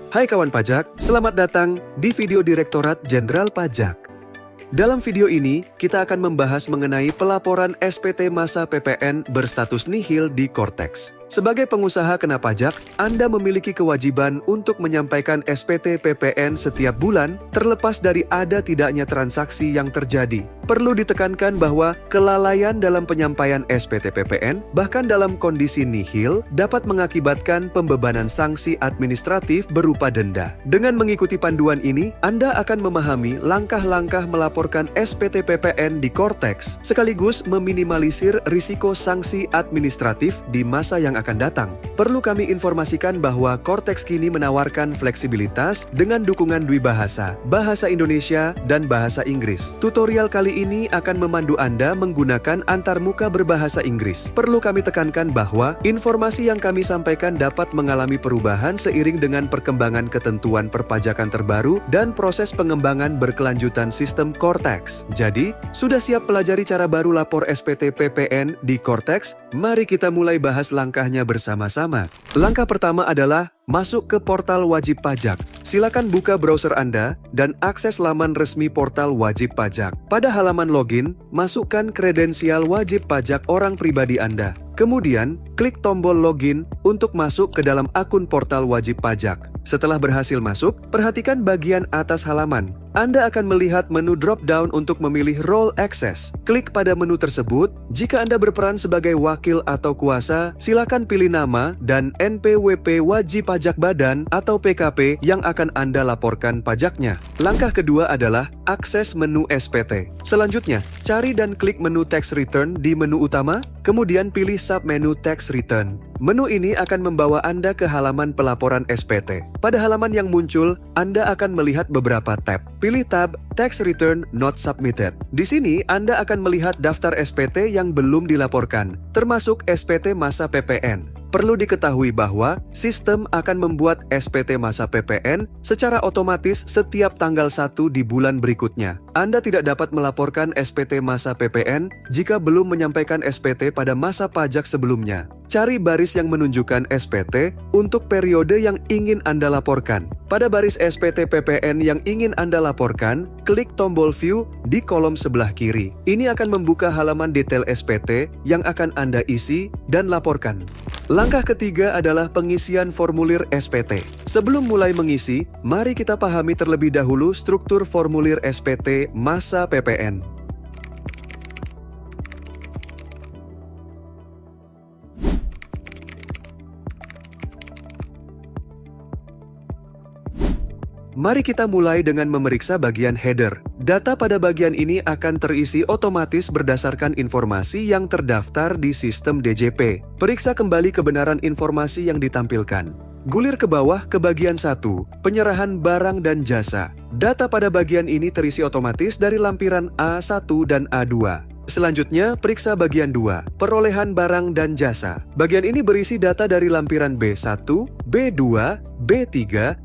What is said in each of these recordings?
Hai kawan pajak, selamat datang di video Direktorat Jenderal Pajak. Dalam video ini, kita akan membahas mengenai pelaporan SPT masa PPN berstatus nihil di Kortex. Sebagai pengusaha kena pajak, Anda memiliki kewajiban untuk menyampaikan SPT PPN setiap bulan, terlepas dari ada tidaknya transaksi yang terjadi. Perlu ditekankan bahwa kelalaian dalam penyampaian SPT PPN, bahkan dalam kondisi nihil, dapat mengakibatkan pembebanan sanksi administratif berupa denda. Dengan mengikuti panduan ini, Anda akan memahami langkah-langkah melaporkan SPT PPN di Kortex, sekaligus meminimalisir risiko sanksi administratif di masa yang akan datang. Perlu kami informasikan bahwa Kortex kini menawarkan fleksibilitas dengan dukungan dwibahasa, bahasa Indonesia, dan bahasa Inggris. Tutorial kali ini akan memandu Anda menggunakan antarmuka berbahasa Inggris. Perlu kami tekankan bahwa informasi yang kami sampaikan dapat mengalami perubahan seiring dengan perkembangan ketentuan perpajakan terbaru dan proses pengembangan berkelanjutan sistem Kortex. Jadi, sudah siap pelajari cara baru lapor SPT PPN di Kortex? Mari kita mulai bahas langkahnya bersama-sama. Langkah pertama adalah masuk ke portal wajib pajak. Silakan buka browser Anda dan akses laman resmi portal wajib pajak. Pada halaman login, masukkan kredensial wajib pajak orang pribadi Anda. Kemudian, klik tombol login untuk masuk ke dalam akun portal wajib pajak. Setelah berhasil masuk, perhatikan bagian atas halaman. Anda akan melihat menu drop-down untuk memilih role access. Klik pada menu tersebut. Jika Anda berperan sebagai wakil atau kuasa, silakan pilih nama dan NPWP wajib pajak badan atau PKP yang akan Anda laporkan pajaknya. Langkah kedua adalah akses menu SPT. Selanjutnya, cari dan klik menu tax return di menu utama, kemudian pilih submenu tax return. Menu ini akan membawa Anda ke halaman pelaporan SPT. Pada halaman yang muncul, Anda akan melihat beberapa tab. Pilih tab Tax Return Not Submitted. Di sini, Anda akan melihat daftar SPT yang belum dilaporkan, termasuk SPT masa PPN. Perlu diketahui bahwa sistem akan membuat SPT masa PPN secara otomatis setiap tanggal 1 di bulan berikutnya. Anda tidak dapat melaporkan SPT masa PPN jika belum menyampaikan SPT pada masa pajak sebelumnya. Cari baris yang menunjukkan SPT untuk periode yang ingin Anda laporkan. Pada baris SPT PPN yang ingin Anda laporkan, klik tombol View di kolom sebelah kiri. Ini akan membuka halaman detail SPT yang akan Anda isi dan laporkan. Langkah ketiga adalah pengisian formulir SPT. Sebelum mulai mengisi, mari kita pahami terlebih dahulu struktur formulir SPT masa PPN. Mari kita mulai dengan memeriksa bagian header. Data pada bagian ini akan terisi otomatis berdasarkan informasi yang terdaftar di sistem DJP. Periksa kembali kebenaran informasi yang ditampilkan. Gulir ke bawah ke bagian 1, penyerahan barang dan jasa. Data pada bagian ini terisi otomatis dari lampiran A1 dan A2. Selanjutnya, periksa bagian 2, perolehan barang dan jasa. Bagian ini berisi data dari lampiran B1, B2, B3,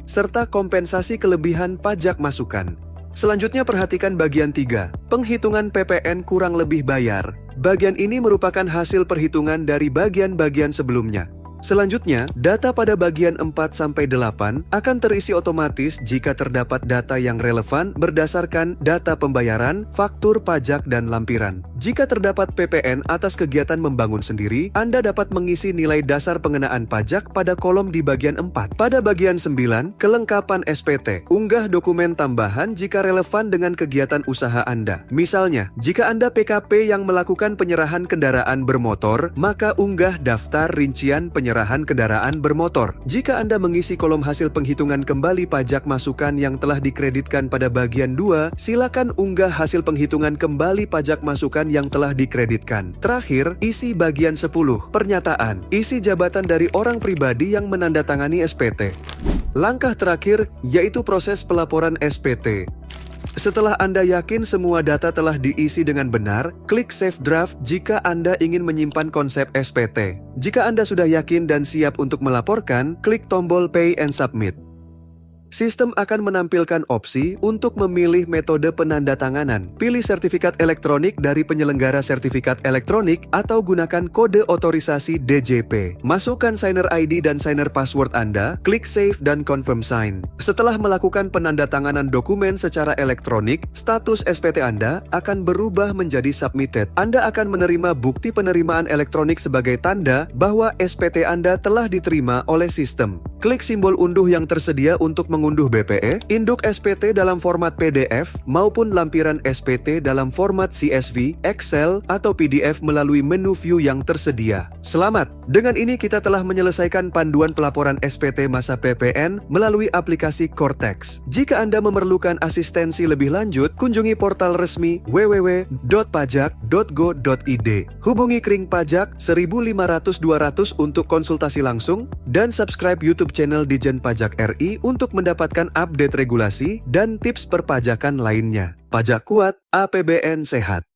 serta kompensasi kelebihan pajak masukan. Selanjutnya perhatikan bagian 3, penghitungan PPN kurang lebih bayar. Bagian ini merupakan hasil perhitungan dari bagian-bagian sebelumnya. Selanjutnya, data pada bagian 4-8 akan terisi otomatis jika terdapat data yang relevan berdasarkan data pembayaran, faktur pajak, dan lampiran. Jika terdapat PPN atas kegiatan membangun sendiri, Anda dapat mengisi nilai dasar pengenaan pajak pada kolom di bagian 4. Pada bagian 9, kelengkapan SPT. Unggah dokumen tambahan jika relevan dengan kegiatan usaha Anda. Misalnya, jika Anda PKP yang melakukan penyerahan kendaraan bermotor, maka unggah daftar rincian penyerahan kendaraan bermotor. Jika Anda mengisi kolom hasil penghitungan kembali pajak masukan yang telah dikreditkan pada bagian 2, silakan unggah hasil penghitungan kembali pajak masukan yang telah dikreditkan. Terakhir, isi bagian 10, pernyataan. Isi jabatan dari orang pribadi yang menandatangani SPT. Langkah terakhir yaitu proses pelaporan SPT. Setelah Anda yakin semua data telah diisi dengan benar, klik Save Draft jika Anda ingin menyimpan konsep SPT. Jika Anda sudah yakin dan siap untuk melaporkan, klik tombol Pay and Submit. sistem akan menampilkan opsi untuk memilih metode penandatanganan. Pilih sertifikat elektronik dari penyelenggara sertifikat elektronik atau gunakan kode otorisasi DJP. Masukkan signer ID dan signer password Anda, klik Save dan Confirm Sign. Setelah melakukan penandatanganan dokumen secara elektronik, status SPT Anda akan berubah menjadi submitted. Anda akan menerima bukti penerimaan elektronik sebagai tanda bahwa SPT Anda telah diterima oleh sistem. Klik simbol unduh yang tersedia untuk mengunduh BPE, induk SPT dalam format PDF, maupun lampiran SPT dalam format CSV, Excel, atau PDF melalui menu view yang tersedia. Selamat! Dengan ini kita telah menyelesaikan panduan pelaporan SPT masa PPN melalui aplikasi Cortex. Jika Anda memerlukan asistensi lebih lanjut, kunjungi portal resmi www.pajak.go.id. Hubungi Kring Pajak 1500-200 untuk konsultasi langsung dan subscribe YouTube channel Ditjen Pajak RI untuk mendapatkan update regulasi dan tips perpajakan lainnya. Pajak kuat, APBN sehat.